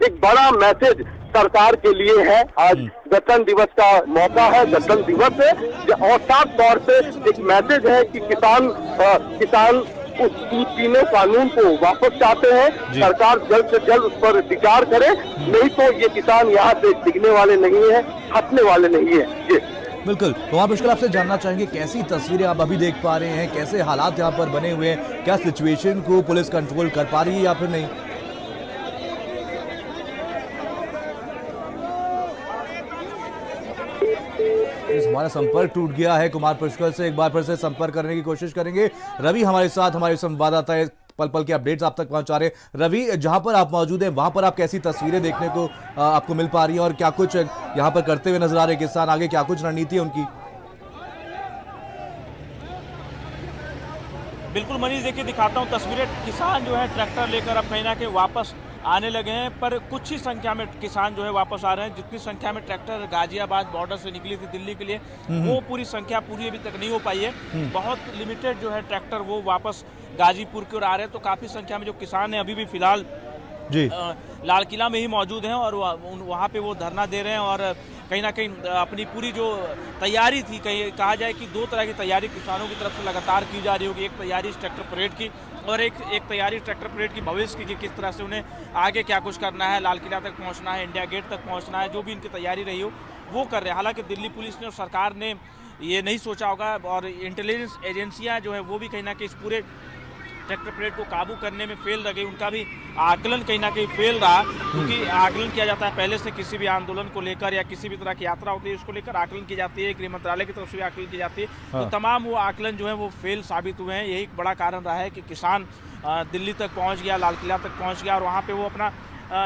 एक बड़ा मैसेज सरकार के लिए है। आज गणतंत्र दिवस का मौका है, गणतंत्र दिवस है और साफ तौर पे एक मैसेज है कि किसान उस तीनों कानून को वापस चाहते हैं। सरकार जल्द से जल्द उस पर विचार करे, नहीं तो ये किसान यहाँ से टिकने वाले नहीं है, हटने वाले नहीं है। जी बिल्कुल। कुमार पुष्कर, आपसे जानना चाहेंगे कैसी तस्वीरें आप अभी देख पा रहे हैं, कैसे हालात यहाँ पर बने हुए हैं, क्या सिचुएशन को पुलिस कंट्रोल कर पा रही है या फिर नहीं? हमारा संपर्क टूट गया है कुमार पुष्कर से, एक बार फिर से संपर्क करने की कोशिश करेंगे। रवि हमारे साथ, हमारे संवाददाता है, पल पल के अपडेट्स आप तक पहुंचा रहे हैं। रवि, जहां पर आप मौजूद हैं वहां पर आप कैसी तस्वीरें देखने को आपको मिल पा रही है और क्या कुछ यहां पर करते हुए नजर आ रहे किसान, आगे क्या कुछ रणनीति है उनकी? बिल्कुल मनीष, देखिए दिखाता हूँ तस्वीरें। किसान जो है ट्रैक्टर लेकर अब कहीं ना कहीं वापस आने लगे हैं, पर कुछ ही संख्या में किसान जो है वापस आ रहे हैं। जितनी संख्या में ट्रैक्टर गाजियाबाद बॉर्डर से निकली थी दिल्ली के लिए, वो पूरी संख्या पूरी अभी तक नहीं हो पाई है। बहुत लिमिटेड जो है ट्रैक्टर वो वापस गाजीपुर की ओर आ रहे हैं। तो काफ़ी संख्या में जो किसान हैं अभी भी फिलहाल जी लाल किला में ही मौजूद हैं और वहाँ पे वो धरना दे रहे हैं और कहीं ना कहीं अपनी पूरी जो तैयारी थी, कहा जाए कि दो तरह की तैयारी किसानों की तरफ से लगातार की जा रही होगी। एक तैयारी ट्रैक्टर परेड की और एक तैयारी ट्रैक्टर परेड की भविष्य की, कि किस तरह से उन्हें आगे क्या कुछ करना है, लाल किला तक पहुँचना है, इंडिया गेट तक पहुँचना है, जो भी इनकी तैयारी रही हो वो कर रहे हैं। हालांकि दिल्ली पुलिस ने और सरकार ने ये नहीं सोचा होगा और इंटेलिजेंस एजेंसियाँ जो है वो भी कहीं ना कहीं इस पूरे ट्रैक्टर परेड को काबू करने में फेल रह गई। उनका भी आकलन कहीं ना कहीं फेल रहा, क्योंकि आकलन किया जाता है पहले से किसी भी आंदोलन को लेकर या किसी भी तरह की यात्रा होती है उसको लेकर आकलन की जाती है, गृह मंत्रालय की तरफ से भी आकलन की जाती है। तो तमाम वो आकलन जो है वो फेल साबित हुए हैं। यही एक बड़ा कारण रहा है कि किसान दिल्ली तक पहुँच गया, लाल किला तक पहुँच गया और वहाँ पर वो अपना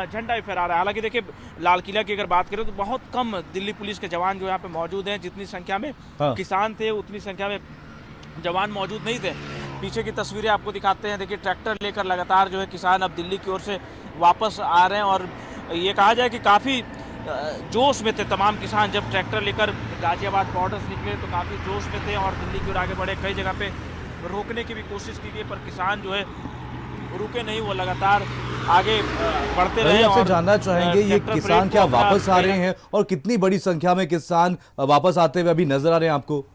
झंडा भी फहरा रहा है। हालांकि देखिए लाल किला की अगर बात करें तो बहुत कम दिल्ली पुलिस के जवान जो यहाँ पे मौजूद हैं। जितनी संख्या में किसान थे उतनी संख्या में जवान मौजूद नहीं थे। पीछे की तस्वीरें आपको दिखाते हैं। देखिए ट्रैक्टर लेकर लगातार जो है किसान अब दिल्ली की ओर से वापस आ रहे हैं और ये कहा जाए कि काफ़ी जोश में थे तमाम किसान। जब ट्रैक्टर लेकर गाजियाबाद बॉर्डर से निकले तो काफ़ी जोश में थे और दिल्ली की ओर आगे बढ़े। कई जगह पे रोकने की भी कोशिश की गई पर किसान जो है रुके नहीं, वो लगातार आगे बढ़ते रहे। आपसे जानना चाहेंगे ये किसान क्या वापस आ रहे हैं और कितनी बड़ी संख्या में किसान वापस आते हुए अभी नजर आ रहे हैं आपको?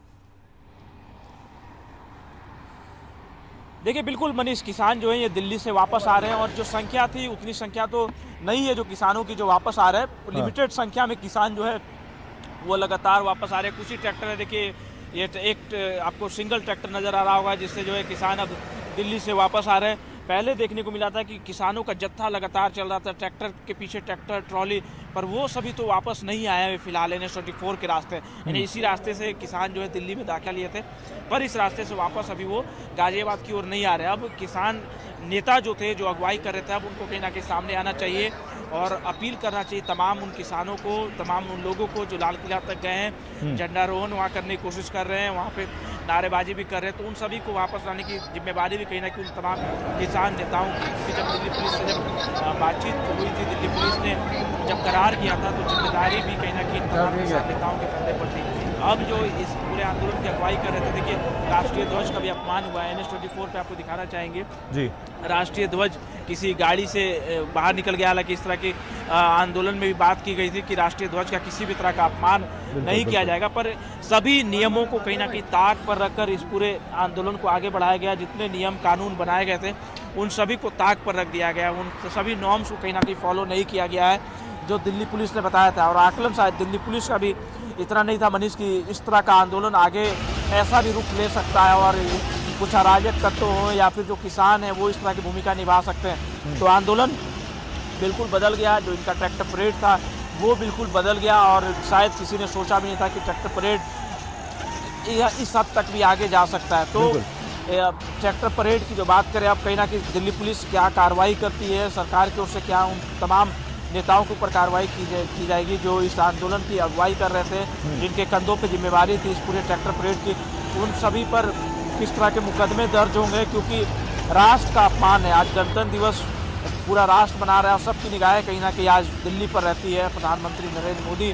देखिए बिल्कुल मनीष, किसान जो है ये दिल्ली से वापस आ रहे हैं और जो संख्या थी उतनी संख्या तो नहीं है जो किसानों की जो वापस आ रहे हैं। लिमिटेड संख्या में किसान जो है वो लगातार वापस आ रहे हैं। कुछ ही ट्रैक्टर है, देखिए ये एक आपको सिंगल ट्रैक्टर नज़र आ रहा होगा जिससे जो है किसान अब दिल्ली से वापस आ रहे हैं। पहले देखने को मिला था कि किसानों का जत्था लगातार चल रहा था, ट्रैक्टर के पीछे ट्रैक्टर ट्रॉली, पर वो सभी तो वापस नहीं आए हैं फिलहाल NH-24 के रास्ते। यानी इसी रास्ते से किसान जो है दिल्ली में दाखिला लिए थे, पर इस रास्ते से वापस अभी वो गाजियाबाद की ओर नहीं आ रहे। अब किसान नेता जो थे, जो अगुवाई कर रहे थे, अब उनको कहीं ना कहीं सामने आना चाहिए और अपील करना चाहिए तमाम उन किसानों को, तमाम उन लोगों को जो लाल किला तक गए हैं, झंडारोहण वहाँ करने की कोशिश कर रहे हैं, वहाँ पे नारेबाजी भी कर रहे हैं। तो उन सभी को वापस लाने की जिम्मेदारी भी कहीं ना कहीं उन तमाम किसान नेताओं की, क्योंकि जब दिल्ली पुलिस से जब बातचीत हुई थी, दिल्ली पुलिस ने जब करार किया था तो जिम्मेदारी भी कहीं ना कहीं तमाम किसान नेताओं के कंधे पर थी। अब जो इस पूरे आंदोलन की अगुवाई कर रहे थे, देखिए राष्ट्रीय ध्वज का भी अपमान हुआ है। NH-24 पे आपको दिखाना चाहेंगे जी, राष्ट्रीय ध्वज किसी गाड़ी से बाहर निकल गया। हालांकि इस तरह की आंदोलन में भी बात की गई थी कि राष्ट्रीय ध्वज का किसी भी तरह का अपमान नहीं किया जाएगा, पर सभी नियमों को कहीं ना कहीं ताक पर रखकर इस पूरे आंदोलन को आगे बढ़ाया गया। जितने नियम कानून बनाए गए थे उन सभी को ताक पर रख दिया गया, उन सभी नॉर्म्स को कहीं ना कहीं फॉलो नहीं किया गया है जो दिल्ली पुलिस ने बताया था। और आकलन शायद दिल्ली पुलिस का भी इतना नहीं था मनीष कि इस तरह का आंदोलन आगे ऐसा भी रुख ले सकता है और कुछ अराजक तत्व हो या फिर जो किसान है वो इस तरह की भूमिका निभा सकते हैं। तो आंदोलन बिल्कुल बदल गया। जो इनका ट्रैक्टर परेड था वो बिल्कुल बदल गया और शायद किसी ने सोचा भी नहीं था कि ट्रैक्टर परेड इस हद तक भी आगे जा सकता है। तो ट्रैक्टर परेड की जो बात करें, अब कहीं ना कहीं दिल्ली पुलिस क्या कार्रवाई करती है, सरकार की ओर से क्या उन तमाम नेताओं के ऊपर कार्रवाई की जाएगी जो इस आंदोलन की अगुवाई कर रहे थे, जिनके कंधों पे जिम्मेवारी थी इस पूरे ट्रैक्टर परेड की, उन सभी पर किस तरह के मुकदमे दर्ज होंगे। क्योंकि राष्ट्र का अपमान है। आज गणतंत्र दिवस पूरा राष्ट्र मना रहा है और सबकी निगाहें कहीं ना कहीं आज दिल्ली पर रहती है। प्रधानमंत्री नरेंद्र मोदी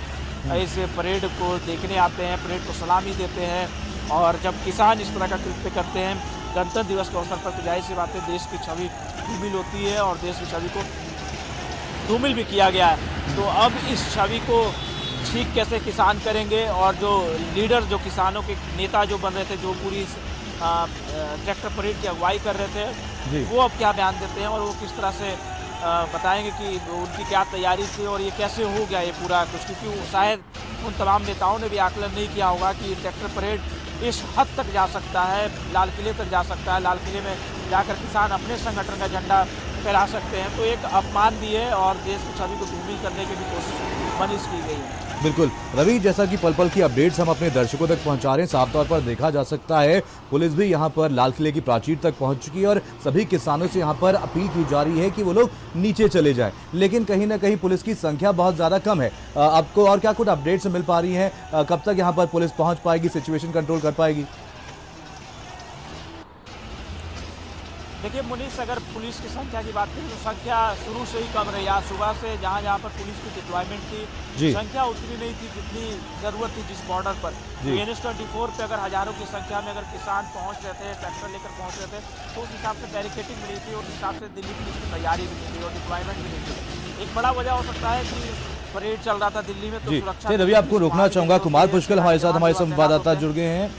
इस परेड को देखने आते हैं, परेड को सलामी देते हैं और जब किसान इस तरह का कृत्य करते हैं गणतंत्र दिवस के अवसर पर तो जाहिर सी बात है देश की छवि धूमिल होती है और देश की छवि को धूमिल भी किया गया है। तो अब इस छवि को ठीक कैसे किसान करेंगे, और जो लीडर, जो किसानों के नेता जो बन रहे थे, जो पूरी ट्रैक्टर परेड की अगुवाई कर रहे थे, वो अब क्या बयान देते हैं और वो किस तरह से बताएंगे कि उनकी क्या तैयारी थी और ये कैसे हो गया ये पूरा कुछ, क्योंकि शायद उन तमाम नेताओं ने भी आकलन नहीं किया होगा कि ट्रैक्टर परेड इस हद तक जा सकता है, लाल किले तक जा सकता है, लाल किले में जाकर किसान अपने संगठन का झंडा फहरा सकते हैं। तो एक अपमान भी है और देश की छवि को धूमिल करने की भी कोशिश बनिश की गई है। बिल्कुल रवि, जैसा कि पल पल की अपडेट्स हम अपने दर्शकों तक पहुंचा रहे हैं, साफ तौर पर देखा जा सकता है पुलिस भी यहां पर लाल किले की प्राचीर तक पहुंच चुकी है और सभी किसानों से यहां पर अपील की जा रही है कि वो लोग नीचे चले जाएं, लेकिन कहीं ना कहीं पुलिस की संख्या बहुत ज़्यादा कम है। आपको और क्या कुछ अपडेट्स मिल पा रही हैं, कब तक यहां पर पुलिस पहुंच पाएगी, सिचुएशन कंट्रोल कर पाएगी? देखिए मुनीस, अगर पुलिस की संख्या की बात करें तो संख्या शुरू से ही कम रही। आज सुबह से जहाँ जहाँ पर पुलिस की डिप्लॉयमेंट थी, संख्या उतनी नहीं थी जितनी ज़रूरत थी जिस बॉर्डर पर। NH-24 पे अगर हज़ारों की संख्या में अगर किसान पहुँच रहे थे, ट्रैक्टर लेकर पहुँच रहे थे, तो उस हिसाब से बैरिकेटिंग मिली थी और उस हिसाब से दिल्ली पुलिस की तैयारी भी नहीं थी और डिप्लॉयमेंट भी नहीं थी। एक बड़ा वजह हो सकता है कि परेड चल रहा था दिल्ली में, तो सुरक्षा। रवि, आपको रोकना चाहूँगा, कुमार पुष्कल हमारे साथ, हमारे संवाददाता जुड़ गए हैं।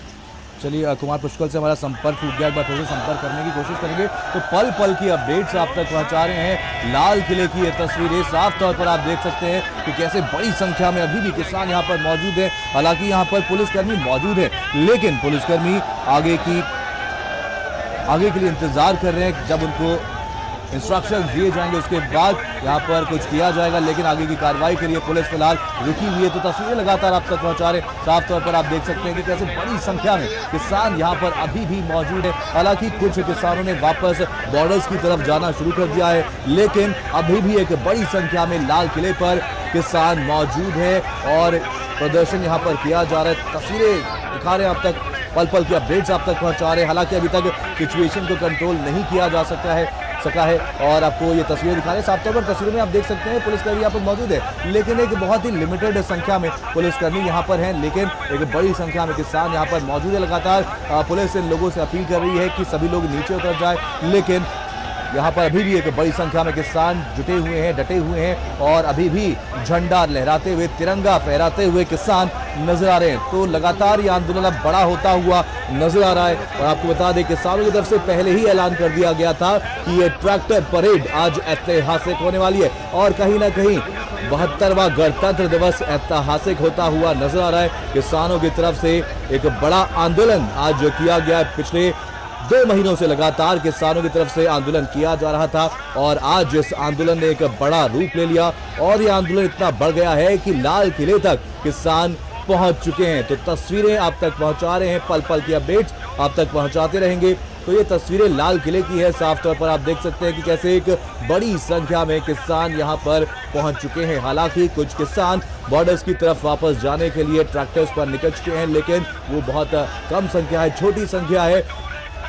चलिए, कुमार पुष्कल से हमारा संपर्क टूट गया, एक बार फिर से संपर्क करने की कोशिश करेंगे। तो पल पल की अपडेट्स आप तक पहुंचा रहे हैं। लाल किले की ये तस्वीरें साफ तौर पर आप देख सकते हैं कि कैसे बड़ी संख्या में अभी भी किसान यहां पर मौजूद है। हालांकि यहां पर पुलिसकर्मी मौजूद है, लेकिन पुलिसकर्मी आगे के लिए इंतजार कर रहे हैं। जब उनको इंस्ट्रक्शन दिए जाएंगे उसके बाद यहाँ पर कुछ किया जाएगा, लेकिन आगे की कार्रवाई के लिए पुलिस फिलहाल रुकी हुई है। तो तस्वीरें लगातार आप तक पहुंचा रहे, साफ तौर पर आप देख सकते हैं कि कैसे बड़ी संख्या में किसान यहाँ पर अभी भी मौजूद है। हालांकि कुछ किसानों ने वापस बॉर्डर्स की तरफ जाना शुरू कर दिया है, लेकिन अभी भी एक बड़ी संख्या में लाल किले पर किसान मौजूद है और प्रदर्शन यहाँ पर किया जा रहा है। तस्वीरें दिखा रहे हैं आप तक, पल पल की अपडेट्स आप तक पहुंचा रहे हैं। हालांकि अभी तक सिचुएशन को कंट्रोल नहीं किया जा सका है और आपको ये तस्वीरें दिखा रहे हैं। साफ तौर पर तस्वीरों में आप देख सकते हैं पुलिसकर्मी यहाँ पर मौजूद है, लेकिन एक बहुत ही लिमिटेड संख्या में पुलिसकर्मी यहाँ पर हैं, लेकिन एक बड़ी संख्या में किसान यहाँ पर मौजूद है। लगातार पुलिस इन लोगों से अपील कर रही है कि सभी लोग नीचे उतर जाए, लेकिन यहाँ पर अभी भी एक बड़ी संख्या में किसान जुटे हुए हैं, डटे हुए हैं और अभी भी झंडा लहराते हुए, तिरंगा फहराते हुए किसान नजर आ रहे हैं। तो लगातार ये आंदोलन अब बड़ा होता हुआ नजर आ रहा है। और आपको बता दें, किसानों की तरफ से पहले ही ऐलान कर दिया गया था कि ये ट्रैक्टर परेड आज ऐतिहासिक होने वाली है और कहीं ना कहीं 72वां गणतंत्र दिवस ऐतिहासिक होता हुआ नजर आ रहा है। किसानों की तरफ से एक बड़ा आंदोलन आज किया गया। पिछले 2 महीनों से लगातार किसानों की तरफ से आंदोलन किया जा रहा था और आज इस आंदोलन ने एक बड़ा रूप ले लिया और ये आंदोलन इतना बढ़ गया है कि लाल किले तक किसान पहुंच चुके हैं। तो तस्वीरें आप तक पहुंचा रहे हैं, पल पल की अपडेट्स आप तक पहुंचाते रहेंगे। तो ये तस्वीरें लाल किले की है, साफ तौर पर आप देख सकते हैं कि कैसे एक बड़ी संख्या में किसान यहां पर पहुंच चुके हैं। हालांकि कुछ किसान बॉर्डर्स की तरफ वापस जाने के लिए ट्रैक्टर्स पर निकल चुके हैं, लेकिन वो बहुत कम संख्या है, छोटी संख्या है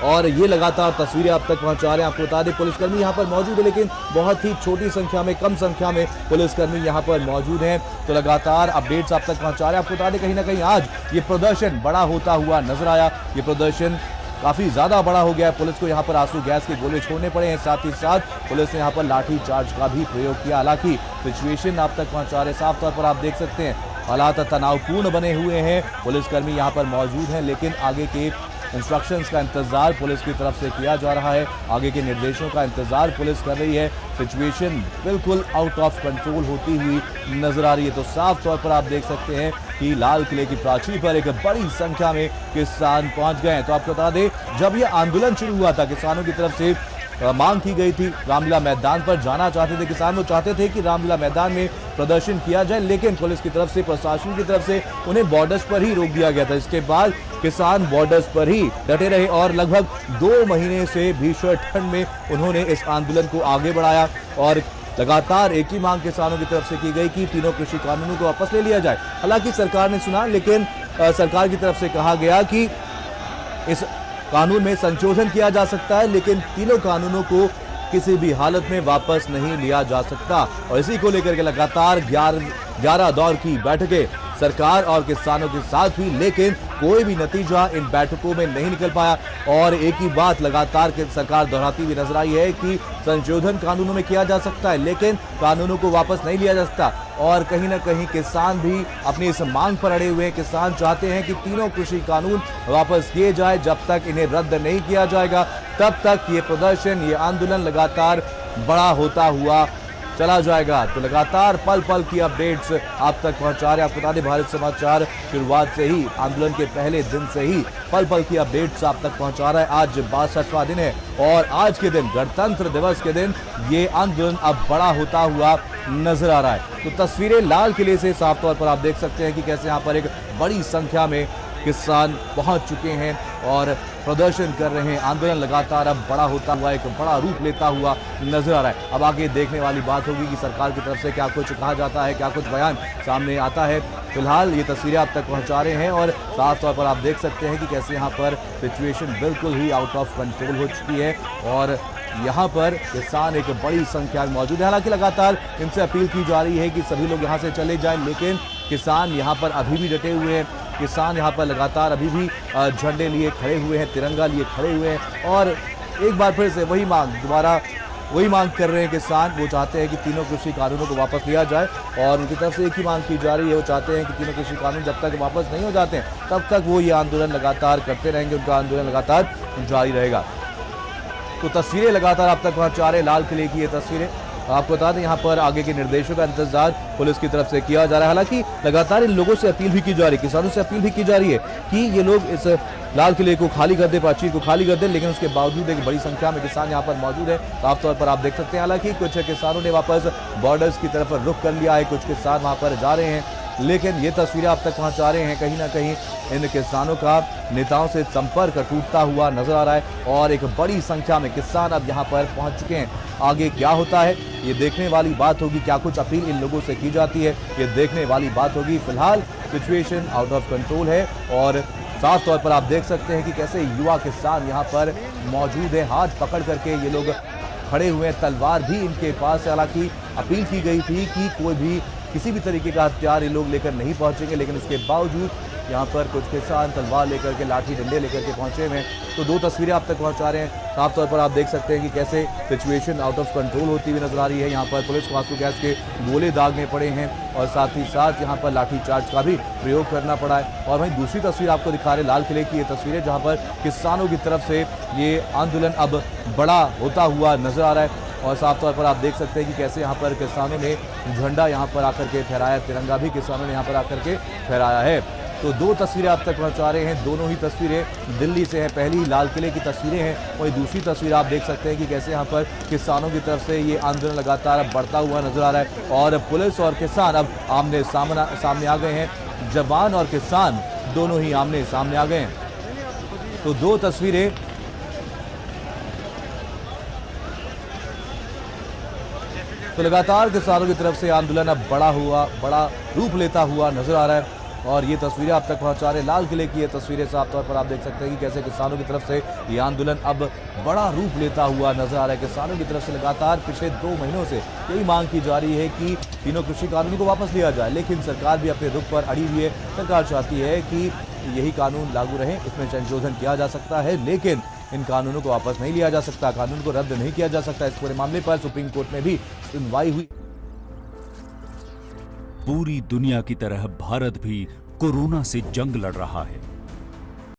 और ये लगातार तस्वीरें आप तक पहुंचा रहे हैं। आपको बता दें, पुलिसकर्मी यहाँ पर मौजूद है, लेकिन बहुत ही छोटी संख्या में, कम संख्या में पुलिसकर्मी यहाँ पर मौजूद हैं। तो लगातार अपडेट्स आप तक पहुंचा रहे हैं। आपको बता दें, कहीं ना कहीं आज ये प्रदर्शन बड़ा होता हुआ नजर आया। ये प्रदर्शन काफ़ी ज़्यादा बड़ा हो गया है। पुलिस को यहाँ पर आंसू गैस के गोले छोड़ने पड़े हैं, साथ ही साथ पुलिस ने यहाँ पर लाठी चार्ज का भी प्रयोग किया। हालांकि सिचुएशन आप तक पहुँचा रहे, साफ तौर पर आप देख सकते हैं हालात तनावपूर्ण बने हुए हैं। पुलिसकर्मी यहाँ पर मौजूद हैं, लेकिन आगे के इंस्ट्रक्शंस का इंतजार पुलिस की तरफ से किया जा रहा है, आगे के निर्देशों का इंतजार पुलिस कर रही है। सिचुएशन बिल्कुल आउट ऑफ कंट्रोल होती हुई नजर आ रही है। तो साफ तौर पर आप देख सकते हैं कि लाल किले की प्राचीर पर एक बड़ी संख्या में किसान पहुंच गए हैं। तो आपको बता दें, जब यह आंदोलन शुरू हुआ था, किसानों की तरफ से मांग की गई थी, रामलीला मैदान पर जाना चाहते थे किसान। वो चाहते थे कि रामलीला मैदान में प्रदर्शन किया जाए, लेकिन पुलिस की तरफ से, प्रशासन की तरफ से उन्हें बॉर्डर्स पर ही रोक दिया गया था। इसके बाद किसान बॉर्डर्स पर ही डटे रहे और लगभग 2 महीने से भीषण ठंड में उन्होंने इस आंदोलन को आगे बढ़ाया और लगातार एक ही मांग किसानों की तरफ से की गई कि तीनों कृषि कानूनों को वापस ले लिया जाए। हालांकि सरकार ने सुना, लेकिन सरकार की तरफ से कहा गया कि इस कानून में संशोधन किया जा सकता है, लेकिन तीनों कानूनों को किसी भी हालत में वापस नहीं लिया जा सकता। और इसी को लेकर के लगातार 11 दौर की बैठकें सरकार और किसानों के साथ हुई, लेकिन कोई भी नतीजा इन बैठकों में नहीं निकल पाया। और एक ही बात लगातार सरकार दोहराती हुई नजर आई है कि संशोधन कानूनों में किया जा सकता है, लेकिन कानूनों को वापस नहीं लिया जा सकता। और कहीं ना कहीं किसान भी अपनी इस मांग पर अड़े हुए हैं। किसान चाहते हैं कि तीनों कृषि कानून वापस किए जाए। जब तक इन्हें रद्द नहीं किया जाएगा तब तक ये प्रदर्शन, ये आंदोलन लगातार बड़ा होता हुआ चला जाएगा। तो लगातार पल पल की अपडेट्स आप तक पहुंचा रहे। आपको बता दें, भारत समाचार शुरुआत से ही, आंदोलन के पहले दिन से ही पल पल की अपडेट्स आप तक पहुंचा रहा है। आज 62वां दिन है और आज के दिन, गणतंत्र दिवस के दिन, ये आंदोलन अब बड़ा होता हुआ नजर आ रहा है। तो तस्वीरें लाल किले से साफ तौर पर आप देख सकते हैं कि कैसे यहाँ पर एक बड़ी संख्या में किसान पहुंच चुके हैं और प्रदर्शन कर रहे हैं। आंदोलन लगातार अब बड़ा होता हुआ, एक बड़ा रूप लेता हुआ नजर आ रहा है। अब आगे देखने वाली बात होगी कि सरकार की तरफ से क्या कुछ कहा जाता है, क्या कुछ बयान सामने आता है। फिलहाल ये तस्वीरें आप तक पहुंचा रहे हैं और साफ तौर पर आप देख सकते हैं कि कैसे यहाँ पर सिचुएशन बिल्कुल ही आउट ऑफ कंट्रोल हो चुकी है और यहाँ पर किसान एक बड़ी संख्या में मौजूद है। हालांकि लगातार इनसे अपील की जा रही है कि सभी लोग यहाँ से चले जाएं, लेकिन किसान यहाँ पर अभी भी डटे हुए हैं। किसान यहाँ पर लगातार अभी भी झंडे लिए खड़े हुए हैं, तिरंगा लिए खड़े हुए हैं और एक बार फिर से दोबारा वही मांग कर रहे हैं किसान। वो चाहते हैं कि तीनों कृषि कानूनों को वापस लिया जाए और उनकी तरफ से एक ही मांग की जा रही है। वो चाहते हैं कि तीनों कृषि कानून जब तक वापस नहीं हो जाते हैं तब तक वो ये आंदोलन लगातार करते रहेंगे, उनका आंदोलन लगातार जारी रहेगा। तो तस्वीरें लगातार आप तक पहुंचा रहे लाल किले की ये तस्वीरें। आपको बता दें, यहाँ पर आगे के निर्देशों का इंतजार पुलिस की तरफ से किया जा रहा है। हालांकि लगातार इन लोगों से अपील भी की जा रही है, किसानों से अपील भी की जा रही है कि ये लोग इस लाल किले को खाली कर दे, प्राचीर को खाली कर दे, लेकिन उसके बावजूद एक बड़ी संख्या में किसान यहाँ पर मौजूद है। साफ तौर पर आप देख सकते हैं। हालांकि कुछ किसानों ने वापस बॉर्डर्स की तरफ रुख कर लिया है, कुछ किसान वहाँ पर जा रहे हैं, लेकिन ये तस्वीरें आप तक पहुंचा रहे हैं। कहीं ना कहीं इन किसानों का नेताओं से संपर्क टूटता हुआ नजर आ रहा है और एक बड़ी संख्या में किसान अब यहाँ पर पहुंच चुके हैं। आगे क्या होता है ये देखने वाली बात होगी, क्या कुछ अपील इन लोगों से की जाती है ये देखने वाली बात होगी। फिलहाल सिचुएशन आउट ऑफ कंट्रोल है और साफ तौर पर आप देख सकते हैं कि कैसे युवा किसान यहाँ पर मौजूद है, हाथ पकड़ करके ये लोग खड़े हुए हैं, तलवार भी इनके पास है। हालांकि अपील की गई थी कि कोई भी किसी भी तरीके का हथियार ये लोग लेकर नहीं पहुंचेंगे, लेकिन उसके बावजूद यहाँ पर कुछ किसान तलवार लेकर के, लाठी डंडे लेकर के पहुंचे हुए हैं। तो दो तस्वीरें आप तक पहुंचा रहे हैं। साफ तौर पर आप देख सकते हैं कि कैसे सिचुएशन आउट ऑफ कंट्रोल होती हुई नजर आ रही है। यहाँ पर पुलिस को आंसू गैस के गोले दागने पड़े हैं और साथ ही साथ यहाँ पर लाठी चार्ज का भी प्रयोग करना पड़ा है। और वहीं दूसरी तस्वीर आपको दिखा रहे लाल किले की ये तस्वीरें, जहाँ पर किसानों की तरफ से ये आंदोलन अब बड़ा होता हुआ नजर आ रहा है और साफ तौर पर आप देख सकते हैं कि कैसे यहाँ पर किसानों ने झंडा यहाँ पर आकर के फहराया, तिरंगा भी किसानों ने यहाँ पर आकर के फहराया है। तो दो तस्वीरें आप तक पहुँचा रहे हैं, दोनों ही तस्वीरें दिल्ली से हैं। पहली लाल किले की तस्वीरें हैं, वही दूसरी तस्वीर आप देख सकते हैं कि कैसे यहाँ पर किसानों की तरफ से ये आंदोलन लगातार अब बढ़ता हुआ नजर आ रहा है और पुलिस और किसान अब आमने सामने आ गए हैं। जवान और किसान दोनों ही आमने सामने आ गए हैं। तो दो तस्वीरें तो लगातार किसानों की तरफ से आंदोलन अब बड़ा रूप लेता हुआ नजर आ रहा है और ये तस्वीरें आप तक पहुंचा रहे लाल किले की ये तस्वीरें। साफ तौर पर आप देख सकते हैं कि कैसे किसानों की तरफ से ये आंदोलन अब बड़ा रूप लेता हुआ नजर आ रहा है। किसानों की तरफ से लगातार पिछले 2 महीनों से यही मांग की जा रही है कि तीनों कृषि कानूनों को वापस लिया जाए, लेकिन सरकार भी अपने रुख पर अड़ी हुई है। सरकार चाहती है कि यही कानून लागू रहे, इसमें संशोधन किया जा सकता है, लेकिन इन कानूनों को वापस नहीं लिया जा सकता, कानून को रद्द नहीं किया जा सकता। इस पूरे मामले पर सुप्रीम कोर्ट में भी सुनवाई हुई। पूरी दुनिया की तरह भारत भी कोरोना से जंग लड़ रहा है।